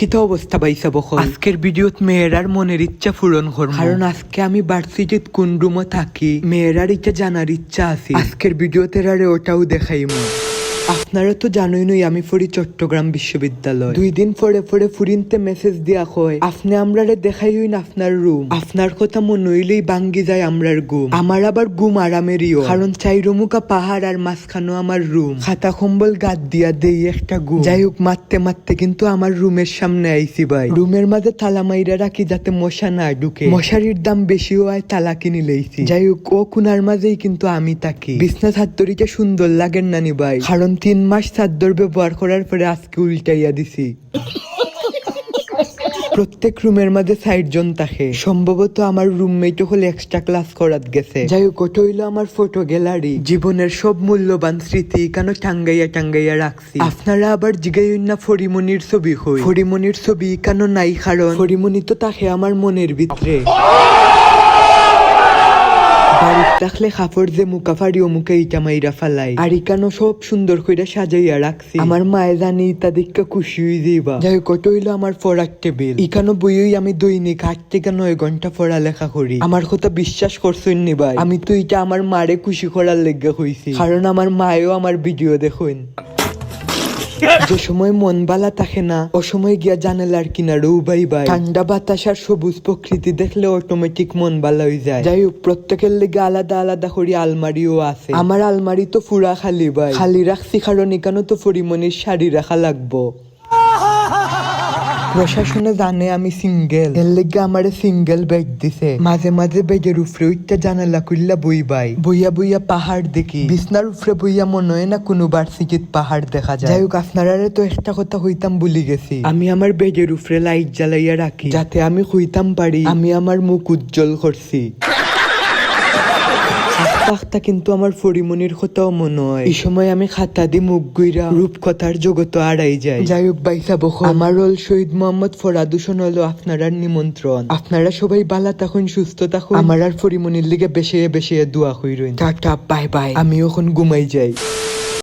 কিতা অবস্থা পাইছা বকল আজকের ভিডিওত মেয়েরার মনের ইচ্ছা পূরণ করব কারণ আজকে আমি ভার্সিটিত কোন রুমে থাকি মেয়েরার ইচ্ছা জানার ইচ্ছা আছে আজকের ভিডিওতে আরে ওটাও দেখাইমু। আপনারা তো জানোই নই আমি পড়ি চট্টগ্রাম বিশ্ববিদ্যালয়। 2 দিন পরে পরে ফুরিনতে মেসেজ দিয়া কয় আপনি আমরারে দেখাইই না আপনার রুম, আপনার কথা মনে হইলেই ভাঙ্গি যায় আমরার ঘুম। আমার আবার ঘুম আরামেরইও, কারণ চাইরমুকা পাহাড় আর মাঝখানো আমার রুম। খাতা কম্বল গাদ দিয়া দেই একটা ঘুম। যাই হোক মারতে মারতে কিন্তু আমার রুমের সামনে আইছি ভাই। রুমের মাঝে তালা মাইরা রাখি যাতে মশা না ঢুকে। মশারির দাম বেশি হয় তালা কিনে লইছি। যাই হোক ও কোনার মাঝেই কিন্তু আমি থাকি। বিছনা ছাত্রীকে সুন্দর লাগেন নানি ভাই, কারণ 3 মাস চাদর ব্যবহার করার পরে আজকে উল্টাইয়া দিছি। প্রত্যেক রুমের মাঝে 60 জন থাকে, সম্ভবত আমার রুমমেট হলে এক্সট্রা ক্লাস করাত গেছে। যাই হোক ওটা হইলো আমার ফটো গ্যালারি। জীবনের সব মূল্যবান স্মৃতি কেন টাঙ্গাইয়া টাঙ্গাইয়া রাখছি। আপনারা আবার জিগাইন না ফরিমনির ছবি হই, ফরিমনির ছবি কেন নাই, কারণ ফরিমনি তো তাকে আমার মনের ভিতরে। বাড়িতে থাকলে কাপড় যে মুখা ফাড়ি ও মুখে ইটা মাইরা ফালাই, আর ইকানো সব সুন্দর করে সাজাইয়া রাখছি। আমার মায়ে জানি তা দেখে খুশি হয়ে যাইবা। যাই হোক ওটা হইলো আমার পড়ার টেবিল। ইকানো বইই আমি দৈনিক 8 থেকে 9 ঘন্টা পড়ালেখা করি। আমার কথা বিশ্বাস করছেন নি ভাই, আমি তো এটা আমার মারে খুশি করার লেগে হইছি, কারণ আমার মায়েও আমার ভিডিও দেখুন। যে সময় মন বালা থাকে না ও সময় গিয়া জানালার কিনারে উবাই ভাই। ঠান্ডা বাতাস আর সবুজ প্রকৃতি দেখলে অটোমেটিক মন বালা হয়ে যায়। যাই হোক প্রত্যেকের লেগে আলাদা আলাদা করে আলমারিও আছে। আমার আলমারি তো পুরা খালি ভাই, খালি রাখছি কারণ এখানে তো পরিমনির শাড়ি রাখা লাগবো। প্রশাসনে জানে আমি সিঙ্গেল, এর লেগে আমারে সিঙ্গেল বেড দিছে। মাঝে মাঝে বেডের উপরে উঠতে জানালা খুললা বই বাই, বইয়া বইয়া পাহাড় দেখি। বিছনার উপরে বইয়া মনে হয় না কোনো ভার্সিটিত পাহাড় দেখা যায়। যাই হোক আপনারা তো একটা কথা হইতাম ভুলি গেছি, আমি আমার বেডের উপরে লাইট জ্বালাইয়া রাখি যাতে আমি হইতাম পারি আমি আমার মুখ উজ্জ্বল করছি। আস্তা কিন্তু আমার ফরিমনির কথাও মনে হয়। এই সময় আমি খাতা দি মুখ গুইরা রূপকথার জগত আড়াই যাই। যাই হোক বাইসা বখ আমার রোল শহীদ মোহাম্মদ ফরাদ হোসেন হলো আপনারা নিমন্ত্রণ। আপনারা সবাই ভালো থাকুন, সুস্থ থাকুন। আমার আর ফরিমনির লিগে বেশি বেশি দোয়া কইরইন। টাটা বাই বাই, আমি এখন ঘুমাই যাই।